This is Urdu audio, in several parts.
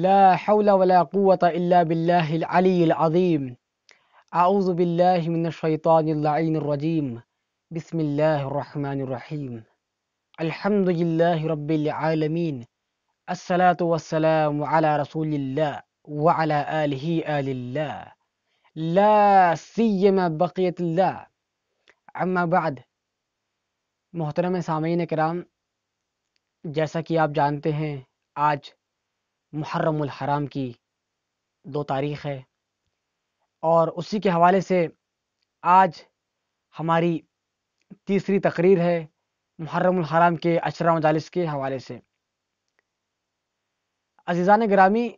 لا حول ولا قوة إلا بالله العلي العظيم. أعوذ بالله من الشيطان اللعين الرجيم. بسم الله الرحمن الرحيم. الحمد لله رب العالمين. الصلاة والسلام على رسول الله وعلى آل الله لا سيما بقية الله. اما بعد. محترم سامعین کرام، جیسا کہ آپ جانتے ہیں آج محرم الحرام کی 2 تاریخ ہے، اور اسی کے حوالے سے آج ہماری تیسری تقریر ہے محرم الحرام کے عشرہ مجالس کے حوالے سے۔ عزیزان گرامی،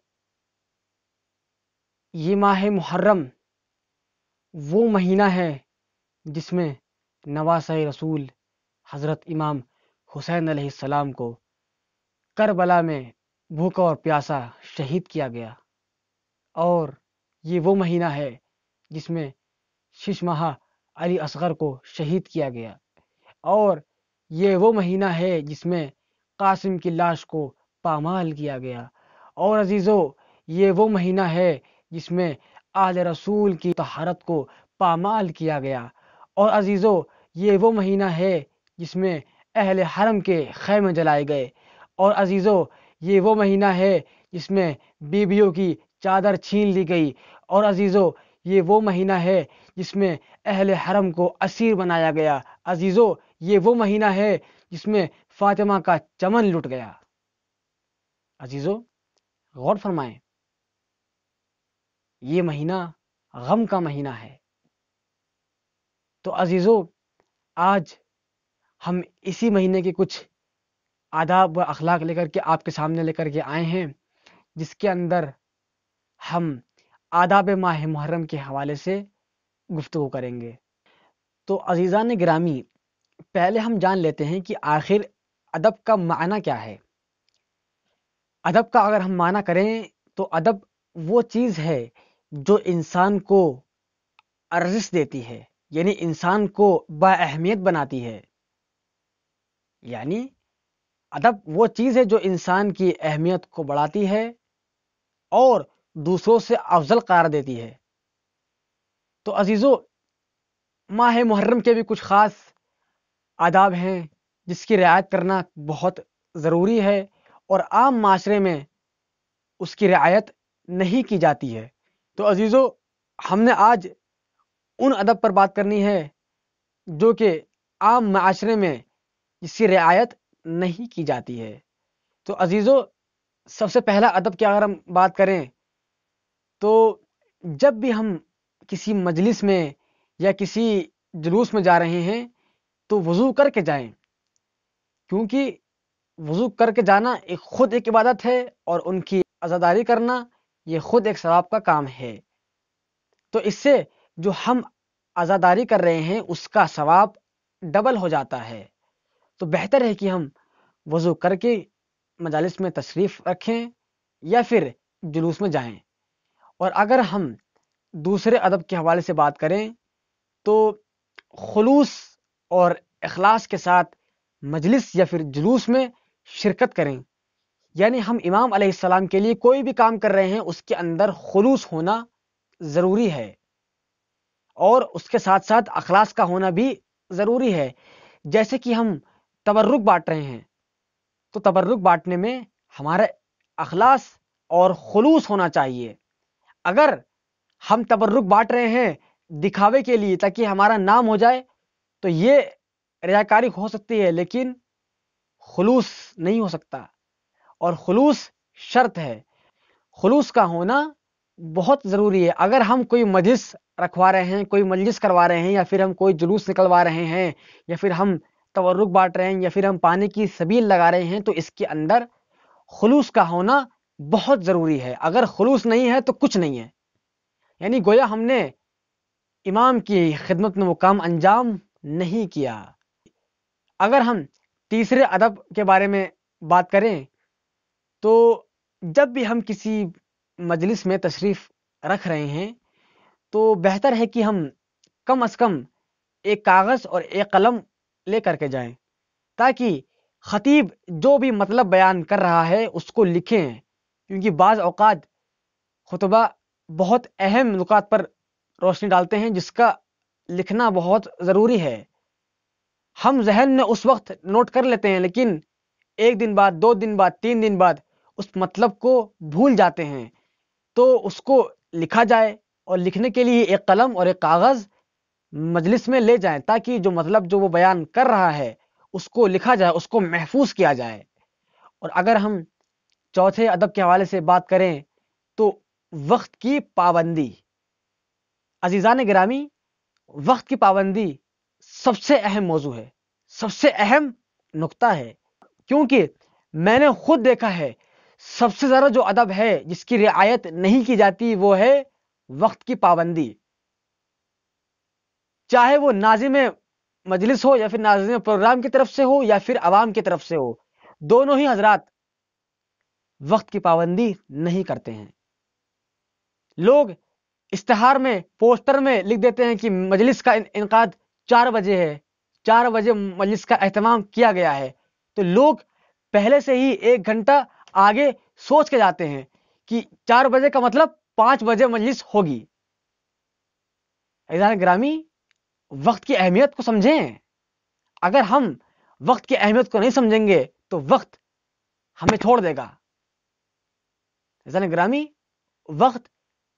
یہ ماہ محرم وہ مہینہ ہے جس میں نواسہ رسول حضرت امام حسین علیہ السلام کو کربلا میں بھوکا اور پیاسا شہید کیا گیا، اور یہ وہ مہینہ ہے جس میں شش ماہ علی اصغر کو شہید کیا گیا، اور یہ وہ مہینہ ہے جس میں قاسم کی لاش کو پامال کیا گیا، اور عزیزو یہ وہ مہینہ ہے جس میں آل رسول کی طہارت کو پامال کیا گیا، اور عزیزو یہ وہ مہینہ ہے جس میں اہل حرم کے خیمے جلائے گئے، اور عزیزو یہ وہ مہینہ ہے جس میں بیویوں کی چادر چھین لی گئی، اور عزیزو یہ وہ مہینہ ہے جس میں اہل حرم کو اسیر بنایا گیا، عزیزو یہ وہ مہینہ ہے جس میں فاطمہ کا چمن لٹ گیا۔ عزیزو غور فرمائیں، یہ مہینہ غم کا مہینہ ہے۔ تو عزیزو آج ہم اسی مہینے کے کچھ آداب و اخلاق لے کر کے آپ کے سامنے لے کر کے آئے ہیں، جس کے اندر ہم آداب ماہ محرم کے حوالے سے گفتگو کریں گے۔ تو عزیزان گرامی، پہلے ہم جان لیتے ہیں کہ آخر ادب کا معنی کیا ہے۔ ادب کا اگر ہم معنی کریں تو ادب وہ چیز ہے جو انسان کو ارزش دیتی ہے، یعنی انسان کو با اہمیت بناتی ہے۔ یعنی ادب وہ چیز ہے جو انسان کی اہمیت کو بڑھاتی ہے اور دوسروں سے افضل قرار دیتی ہے۔ تو عزیزو ماہ محرم کے بھی کچھ خاص آداب ہیں جس کی رعایت کرنا بہت ضروری ہے، اور عام معاشرے میں اس کی رعایت نہیں کی جاتی ہے۔ تو عزیزو ہم نے آج ان ادب پر بات کرنی ہے جو کہ عام معاشرے میں جس کی رعایت نہیں کی جاتی ہے۔ تو عزیزو سب سے پہلا ادب کی اگر ہم بات کریں تو جب بھی ہم کسی مجلس میں یا کسی جلوس میں جا رہے ہیں تو وضو کر کے جائیں، کیونکہ وضو کر کے جانا خود ایک عبادت ہے، اور ان کی عزاداری کرنا یہ خود ایک ثواب کا کام ہے۔ تو اس سے جو ہم عزاداری کر رہے ہیں اس کا ثواب ڈبل ہو جاتا ہے۔ تو بہتر ہے کہ ہم وضو کر کے مجالس میں تشریف رکھیں یا پھر جلوس میں جائیں۔ اور اگر ہم دوسرے ادب کے حوالے سے بات کریں تو خلوص اور اخلاص کے ساتھ مجلس یا پھر جلوس میں شرکت کریں، یعنی ہم امام علیہ السلام کے لیے کوئی بھی کام کر رہے ہیں اس کے اندر خلوص ہونا ضروری ہے، اور اس کے ساتھ ساتھ اخلاص کا ہونا بھی ضروری ہے۔ جیسے کہ ہم تبرک بانٹ رہے ہیں تو تبرک بانٹنے میں ہمارا اخلاص اور خلوص ہونا چاہیے۔ اگر ہم تبرک بانٹ رہے ہیں دکھاوے کے لیے تاکہ ہمارا نام ہو جائے تو یہ ریاکاری ہو سکتی ہے، لیکن خلوص نہیں ہو سکتا، اور خلوص شرط ہے۔ خلوص کا ہونا بہت ضروری ہے۔ اگر ہم کوئی مجلس رکھوا رہے ہیں، کوئی مجلس کروا رہے ہیں، یا پھر ہم کوئی جلوس نکلوا رہے ہیں، یا پھر ہم تبرک بانٹ رہے ہیں، یا پھر ہم پانی کی سبیل لگا رہے ہیں، تو اس کے اندر خلوص کا ہونا بہت ضروری ہے۔ اگر خلوص نہیں ہے تو کچھ نہیں ہے، یعنی گویا ہم نے امام کی خدمت میں وہ کام انجام نہیں کیا۔ اگر ہم تیسرے ادب کے بارے میں بات کریں تو جب بھی ہم کسی مجلس میں تشریف رکھ رہے ہیں تو بہتر ہے کہ ہم کم از کم ایک کاغذ اور ایک قلم لے کر کے جائیں، تاکہ خطیب جو بھی مطلب بیان کر رہا ہے اس کو لکھیں، کیونکہ بعض اوقات خطبہ بہت اہم نکات پر روشنی ڈالتے ہیں جس کا لکھنا بہت ضروری ہے. ہم ذہن میں اس وقت نوٹ کر لیتے ہیں لیکن 1 دن بعد، 2 دن بعد، 3 دن بعد اس مطلب کو بھول جاتے ہیں. تو اس کو لکھا جائے، اور لکھنے کے لیے ایک قلم اور ایک کاغذ مجلس میں لے جائیں تاکہ جو مطلب جو وہ بیان کر رہا ہے اس کو لکھا جائے، اس کو محفوظ کیا جائے. اور اگر ہم چوتھے ادب کے حوالے سے بات کریں تو وقت کی پابندی. عزیزان گرامی، وقت کی پابندی سب سے اہم موضوع ہے، سب سے اہم نقطہ ہے، کیونکہ میں نے خود دیکھا ہے سب سے زیادہ جو ادب ہے جس کی رعایت نہیں کی جاتی وہ ہے وقت کی پابندی. چاہے وہ ناظم مجلس ہو یا پھر ناظم پروگرام کی طرف سے ہو یا پھر عوام کی طرف سے ہو، دونوں ہی حضرات وقت کی پابندی نہیں کرتے ہیں. لوگ اشتہار میں، پوسٹر میں لکھ دیتے ہیں کہ مجلس کا انعقاد 4 بجے ہے، 4 بجے مجلس کا اہتمام کیا گیا ہے. تو لوگ پہلے سے ہی 1 گھنٹہ آگے سوچ کے جاتے ہیں کہ 4 بجے کا مطلب 5 بجے مجلس ہوگی. عزیزان گرامی، وقت کی اہمیت کو سمجھیں. اگر ہم وقت کی اہمیت کو نہیں سمجھیں گے تو وقت ہمیں چھوڑ دے گا. عزیزان گرامی، وقت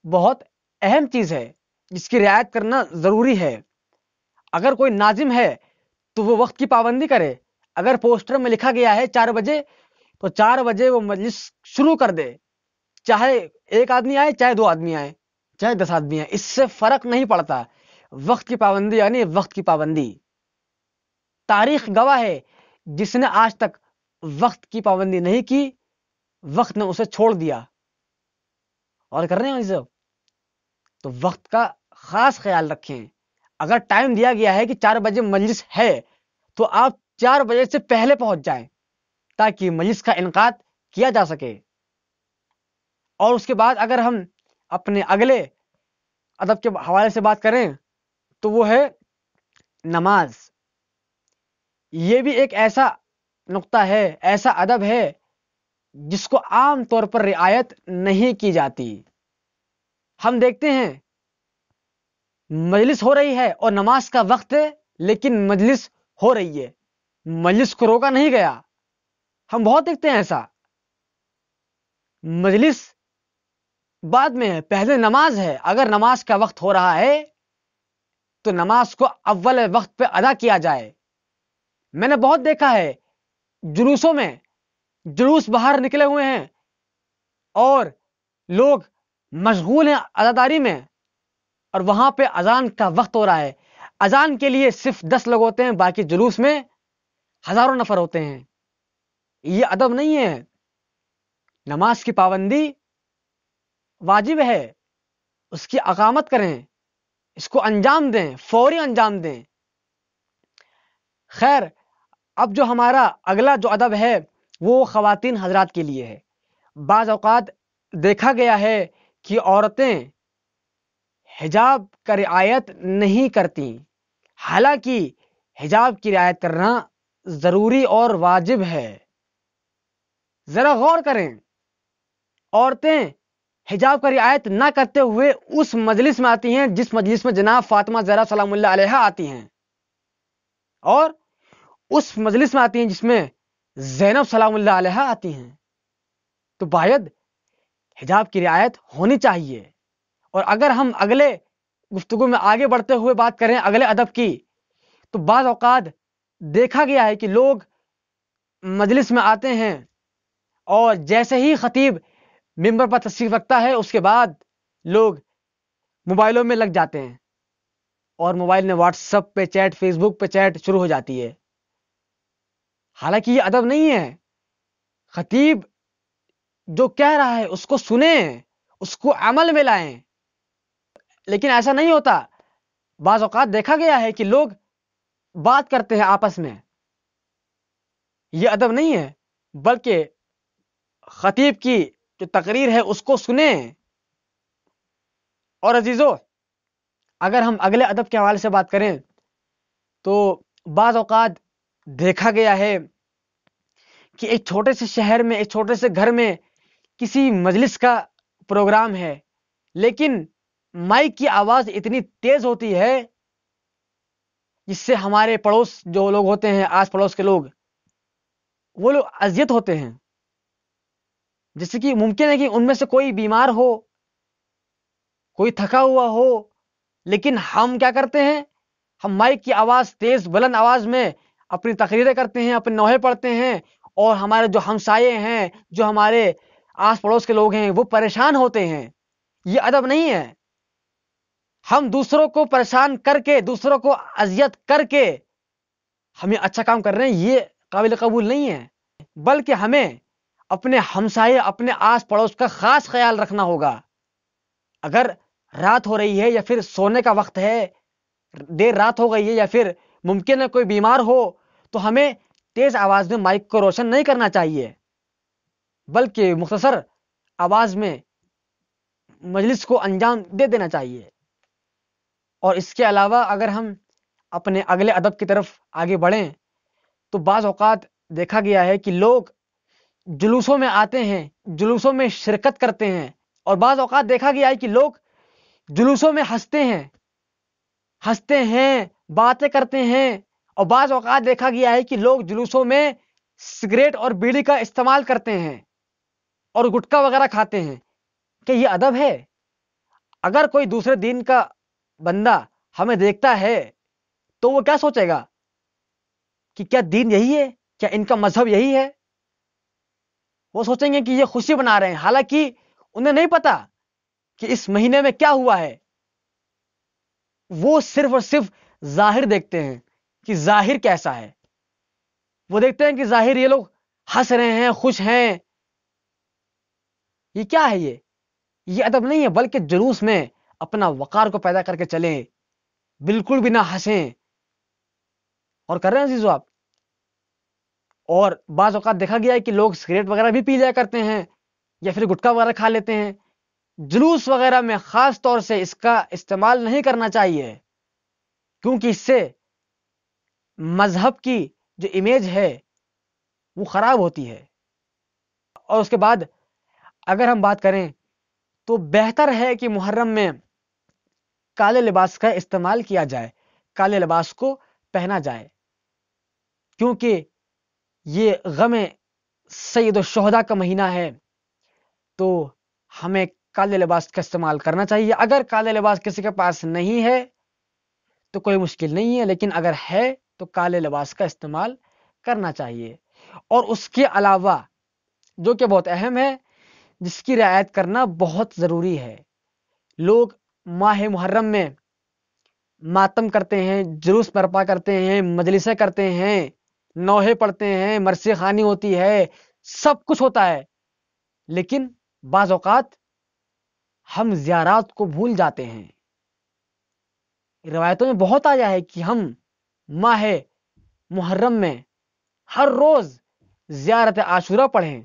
بہت اہم چیز ہے جس کی رعایت کرنا ضروری ہے. اگر کوئی ناظم ہے تو وہ وقت کی پابندی کرے. اگر پوسٹر میں لکھا گیا ہے 4 بجے تو 4 بجے وہ مجلس شروع کر دے. چاہے 1 آدمی آئے، چاہے 2 آدمی آئے، چاہے 10 آدمی آئے، اس سے فرق نہیں پڑتا. وقت کی پابندی یعنی وقت کی پابندی. تاریخ گواہ ہے جس نے آج تک وقت کی پابندی نہیں کی، وقت نے اسے چھوڑ دیا. اور کر رہے ہیں سب تو وقت کا خاص خیال رکھیں. اگر ٹائم دیا گیا ہے کہ 4 بجے مجلس ہے تو آپ 4 بجے سے پہلے پہنچ جائیں تاکہ مجلس کا انعقاد کیا جا سکے. اور اس کے بعد اگر ہم اپنے اگلے ادب کے حوالے سے بات کریں تو وہ ہے نماز. یہ بھی ایک ایسا نقطہ ہے، ایسا ادب ہے جس کو عام طور پر رعایت نہیں کی جاتی. ہم دیکھتے ہیں مجلس ہو رہی ہے اور نماز کا وقت ہے لیکن مجلس ہو رہی ہے، مجلس کو روکا نہیں گیا. ہم بہت دیکھتے ہیں ایسا. مجلس بعد میں ہے، پہلے نماز ہے. اگر نماز کا وقت ہو رہا ہے تو نماز کو اول وقت پہ ادا کیا جائے. میں نے بہت دیکھا ہے جلوسوں میں، جلوس باہر نکلے ہوئے ہیں اور لوگ مشغول ہیں عزاداری میں، اور وہاں پہ اذان کا وقت ہو رہا ہے. اذان کے لیے صرف 10 لوگ ہوتے ہیں، باقی جلوس میں ہزاروں نفر ہوتے ہیں. یہ ادب نہیں ہے. نماز کی پابندی واجب ہے، اس کی اقامت کریں، اس کو انجام دیں، فوری انجام دیں. خیر، اب جو ہمارا اگلا جو ادب ہے وہ خواتین حضرات کے لیے ہے. بعض اوقات دیکھا گیا ہے کہ عورتیں حجاب کا رعایت نہیں کرتی، حالانکہ حجاب کی رعایت کرنا ضروری اور واجب ہے. ذرا غور کریں، عورتیں حجاب کا رعایت نہ کرتے ہوئے اس مجلس میں آتی ہیں جس مجلس میں جناب فاطمہ زہرا سلام اللہ علیہا آتی ہیں، اور اس مجلس میں آتی ہیں جس میں زینب سلام اللہ علیہا آتی ہیں. تو باید حجاب کی رعایت ہونی چاہیے. اور اگر ہم اگلے گفتگو میں آگے بڑھتے ہوئے بات کریں اگلے ادب کی، تو بعض اوقات دیکھا گیا ہے کہ لوگ مجلس میں آتے ہیں اور جیسے ہی خطیب ممبر پر تشریف رکھتا ہے اس کے بعد لوگ موبائلوں میں لگ جاتے ہیں اور موبائل میں واٹس ایپ پہ چیٹ، فیس بک پہ چیٹ شروع ہو جاتی ہے. حالانکہ یہ ادب نہیں ہے. خطیب جو کہہ رہا ہے اس کو سنیں، اس کو عمل میں لائیں. لیکن ایسا نہیں ہوتا. بعض اوقات دیکھا گیا ہے کہ لوگ بات کرتے ہیں آپس میں. یہ ادب نہیں ہے، بلکہ خطیب کی جو تقریر ہے اس کو سنیں. اور عزیزو، اگر ہم اگلے ادب کے حوالے سے بات کریں تو بعض اوقات دیکھا گیا ہے کہ ایک چھوٹے سے شہر میں، ایک چھوٹے سے گھر میں کسی مجلس کا پروگرام ہے لیکن مائک کی آواز اتنی تیز ہوتی ہے جس سے ہمارے پڑوس جو لوگ ہوتے ہیں، آس پڑوس کے لوگ، وہ لوگ اذیت ہوتے ہیں. جیسے کہ ممکن ہے کہ ان میں سے کوئی بیمار ہو، کوئی تھکا ہوا ہو، لیکن ہم کیا کرتے ہیں؟ ہم مائک کی آواز تیز بلند آواز میں اپنی تقریریں کرتے ہیں، اپنے نوحے پڑھتے ہیں، اور ہمارے جو ہمسائے ہیں، جو ہمارے آس پڑوس کے لوگ ہیں، وہ پریشان ہوتے ہیں. یہ ادب نہیں ہے. ہم دوسروں کو پریشان کر کے، دوسروں کو اذیت کر کے ہم یہ اچھا کام کر رہے ہیں، یہ قابل قبول نہیں ہے. بلکہ ہمیں اپنے ہمسائے، اپنے آس پڑوس کا خاص خیال رکھنا ہوگا. اگر رات ہو رہی ہے یا پھر سونے کا وقت ہے، دیر رات ہو گئی ہے، یا پھر ممکن ہے کوئی بیمار ہو، تو ہمیں تیز آواز میں مائک کو روشن نہیں کرنا چاہیے، بلکہ مختصر آواز میں مجلس کو انجام دے دینا چاہیے. اور اس کے علاوہ اگر ہم اپنے اگلے ادب کی طرف آگے بڑھیں تو بعض اوقات دیکھا گیا ہے کہ لوگ جلوسوں میں آتے ہیں، جلوسوں میں شرکت کرتے ہیں، اور بعض اوقات دیکھا گیا ہے کہ لوگ جلوسوں میں ہنستے ہیں، باتیں کرتے ہیں، اور بعض اوقات دیکھا گیا ہے کہ لوگ جلوسوں میں سگریٹ اور بیڑی کا استعمال کرتے ہیں اور گٹکا وغیرہ کھاتے ہیں. کہ یہ ادب ہے؟ اگر کوئی دوسرے دین کا بندہ ہمیں دیکھتا ہے تو وہ کیا سوچے گا کہ کیا دین یہی ہے؟ کیا ان کا مذہب یہی ہے؟ وہ سوچیں گے کہ یہ خوشی بنا رہے ہیں، حالانکہ انہیں نہیں پتا کہ اس مہینے میں کیا ہوا ہے. وہ صرف اور صرف ظاہر دیکھتے ہیں کہ ظاہر کیسا ہے. وہ دیکھتے ہیں کہ ظاہر یہ لوگ ہنس رہے ہیں، خوش ہیں. یہ کیا ہے؟ یہ ادب نہیں ہے، بلکہ جلوس میں اپنا وقار کو پیدا کر کے چلیں، بالکل بھی نہ ہنسیں. اور کر رہے ہیں عزیزو آپ؟ اور بعض اوقات دیکھا گیا ہے کہ لوگ سگریٹ وغیرہ بھی پی جایا کرتے ہیں یا پھر گٹکا وغیرہ کھا لیتے ہیں. جلوس وغیرہ میں خاص طور سے اس کا استعمال نہیں کرنا چاہیے، کیونکہ اس سے مذہب کی جو امیج ہے وہ خراب ہوتی ہے. اور اس کے بعد اگر ہم بات کریں تو بہتر ہے کہ محرم میں کالے لباس کا استعمال کیا جائے، کالے لباس کو پہنا جائے، کیونکہ یہ غم سید الشہداء کا مہینہ ہے، تو ہمیں کالے لباس کا استعمال کرنا چاہیے. اگر کالے لباس کسی کے پاس نہیں ہے تو کوئی مشکل نہیں ہے، لیکن اگر ہے تو کالے لباس کا استعمال کرنا چاہیے. اور اس کے علاوہ جو کہ بہت اہم ہے، جس کی رعایت کرنا بہت ضروری ہے، لوگ ماہ محرم میں ماتم کرتے ہیں، جلوس برپا کرتے ہیں، مجلسیں کرتے ہیں، نوحے پڑھتے ہیں، مرثیہ خوانی ہوتی ہے، سب کچھ ہوتا ہے، لیکن بعض اوقات ہم زیارات کو بھول جاتے ہیں. روایتوں میں بہت آیا ہے کہ ہم ماہ محرم میں ہر روز زیارت عاشورہ پڑھیں،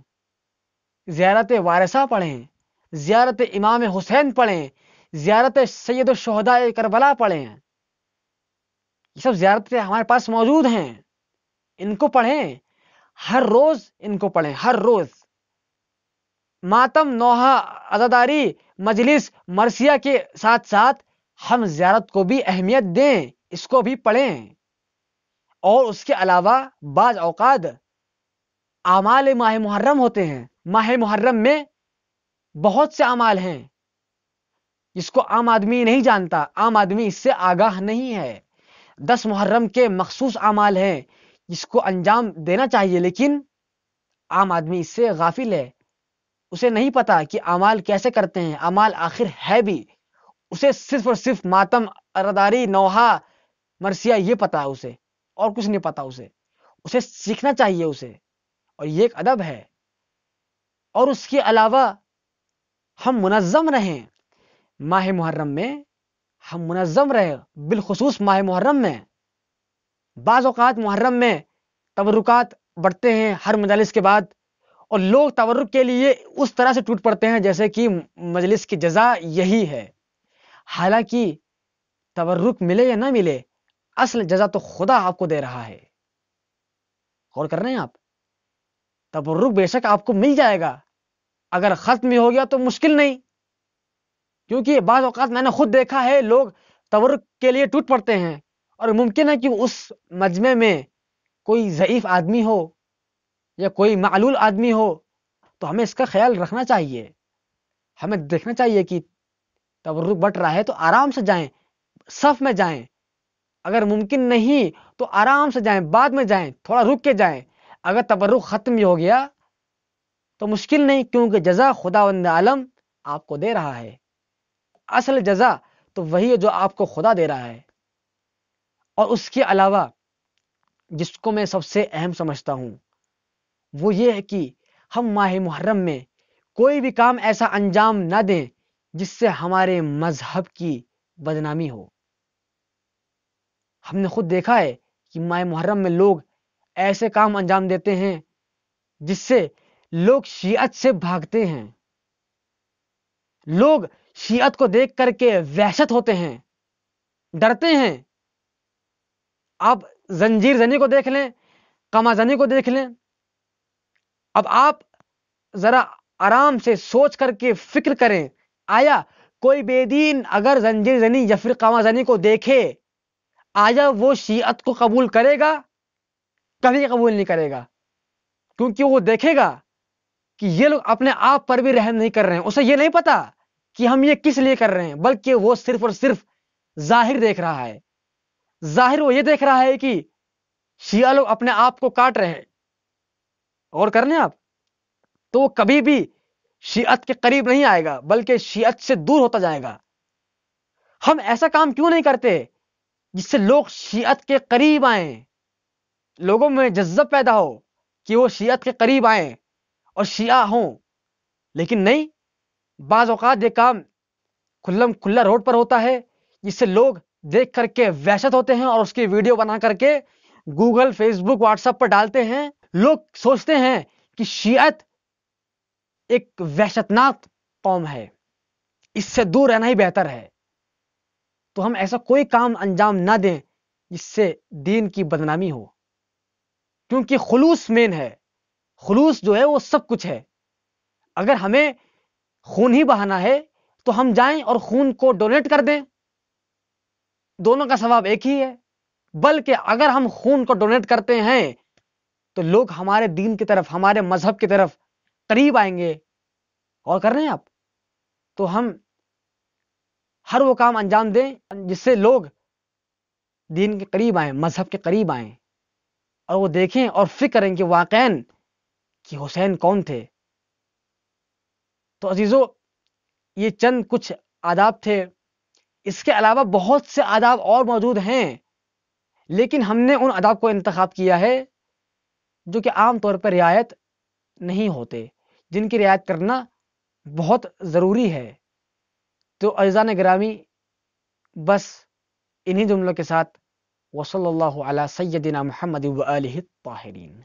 زیارت وارثہ پڑھیں، زیارت امام حسین پڑھیں، زیارت سید الشہداء کربلا پڑھیں. یہ سب زیارتیں ہمارے پاس موجود ہیں، ان کو پڑھیں، ہر روز ان کو پڑھیں، ہر روز. ماتم، نوحہ، عزاداری، مجلس، مرثیہ کے ساتھ ساتھ ہم زیارت کو بھی اہمیت دیں، اس کو بھی پڑھیں. اور اس کے علاوہ بعض اوقات اعمال ماہ محرم ہوتے ہیں. ماہ محرم میں بہت سے اعمال ہیں جس کو عام آدمی نہیں جانتا، عام آدمی اس سے آگاہ نہیں ہے. 10 محرم کے مخصوص اعمال ہیں جس کو انجام دینا چاہیے، لیکن عام آدمی اس سے غافل ہے. اسے نہیں پتا کہ اعمال کیسے کرتے ہیں، اعمال آخر ہے بھی. اسے صرف اور صرف ماتم، عزاداری، نوحہ، مرثیہ یہ پتا ہے اسے، اور کچھ نہیں پتا اسے سیکھنا چاہیے اسے، اور یہ ایک ادب ہے. اور اس کے علاوہ ہم منظم رہیں ماہ محرم میں، ہم منظم رہیں بالخصوص ماہ محرم میں. بعض اوقات محرم میں تبرکات بڑھتے ہیں ہر مجلس کے بعد، اور لوگ تبرک کے لیے اس طرح سے ٹوٹ پڑتے ہیں جیسے کہ مجلس کی جزا یہی ہے. حالانکہ تبرک ملے یا نہ ملے، اصل جزا تو خدا آپ کو دے رہا ہے. غور کر رہے ہیں آپ؟ تبرک بے شک آپ کو مل جائے گا، اگر ختم بھی ہو گیا تو مشکل نہیں، کیونکہ بعض اوقات میں نے خود دیکھا ہے لوگ تبرک کے لیے ٹوٹ پڑتے ہیں، اور ممکن ہے کہ اس مجمع میں کوئی ضعیف آدمی ہو یا کوئی معلول آدمی ہو، تو ہمیں اس کا خیال رکھنا چاہیے، ہمیں دیکھنا چاہیے کہ تبرک بٹ رہا ہے تو آرام سے جائیں، صف میں جائیں، اگر ممکن نہیں تو آرام سے جائیں، بعد میں جائیں، تھوڑا رک کے جائیں۔ اگر تبرک ختم بھی ہو گیا تو مشکل نہیں، کیونکہ جزا خداوند عالم آپ کو دے رہا ہے، اصل جزا تو وہی ہے جو آپ کو خدا دے رہا ہے۔ اور اس کے علاوہ جس کو میں سب سے اہم سمجھتا ہوں وہ یہ ہے کہ ہم ماہ محرم میں کوئی بھی کام ایسا انجام نہ دیں جس سے ہمارے مذہب کی بدنامی ہو۔ ہم نے خود دیکھا ہے کہ ماہ محرم میں لوگ ایسے کام انجام دیتے ہیں جس سے لوگ شیعت سے بھاگتے ہیں، لوگ شیعت کو دیکھ کر کے وحشت ہوتے ہیں، ڈرتے ہیں۔ آپ زنجیر زنی کو دیکھ لیں، قما زنی کو دیکھ لیں، اب آپ ذرا آرام سے سوچ کر کے فکر کریں، آیا کوئی بے دین اگر زنجیر زنی یا پھر قما زنی کو دیکھے، آیا وہ شیعت کو قبول کرے گا؟ کبھی قبول نہیں کرے گا، کیونکہ وہ دیکھے گا کہ یہ لوگ اپنے آپ پر بھی رحم نہیں کر رہے ہیں، اسے یہ نہیں پتا کہ ہم یہ کس لیے کر رہے ہیں، بلکہ وہ صرف اور صرف ظاہر دیکھ رہا ہے۔ ظاہر وہ یہ دیکھ رہا ہے کہ شیعہ لوگ اپنے آپ کو کاٹ رہے ہیں، غور کر لیں آپ، تو وہ کبھی بھی شیعت کے قریب نہیں آئے گا بلکہ شیعت سے دور ہوتا جائے گا۔ ہم ایسا کام کیوں نہیں کرتے جس سے لوگ شیعت کے قریب آئیں، لوگوں میں جذب پیدا ہو کہ وہ شیعت کے قریب آئیں اور شیعہ ہوں؟ لیکن نہیں، بعض اوقات یہ کام کھلم کھلا روڈ پر ہوتا ہے جس سے لوگ دیکھ کر کے وحشت ہوتے ہیں اور اس کی ویڈیو بنا کر کے گوگل، فیس بک، واٹس ایپ پر ڈالتے ہیں۔ لوگ سوچتے ہیں کہ شیعت ایک وحشتناک قوم ہے، اس سے دور رہنا ہی بہتر ہے۔ تو ہم ایسا کوئی کام انجام نہ دیں جس سے دین کی بدنامی ہو، کیونکہ خلوص مین ہے، خلوص جو ہے وہ سب کچھ ہے۔ اگر ہمیں خون ہی بہانا ہے تو ہم جائیں اور خون کو ڈونیٹ کر دیں، دونوں کا ثواب ایک ہی ہے۔ بلکہ اگر ہم خون کو ڈونیٹ کرتے ہیں تو لوگ ہمارے دین کی طرف، ہمارے مذہب کی طرف قریب آئیں گے، اور کر رہے ہیں آپ۔ تو ہم ہر وہ کام انجام دیں جس سے لوگ دین کے قریب آئیں، مذہب کے قریب آئیں، اور وہ دیکھیں اور فکر کریں کہ واقعاً کہ حسین کون تھے۔ تو عزیزو، یہ چند کچھ آداب تھے، اس کے علاوہ بہت سے آداب اور موجود ہیں، لیکن ہم نے ان آداب کو انتخاب کیا ہے جو کہ عام طور پر رعایت نہیں ہوتے، جن کی رعایت کرنا بہت ضروری ہے۔ تو عزیزان گرامی، بس انہی جملوں کے ساتھ وصلی اللہ علی سیدنا محمد و آلہ الطاہرین۔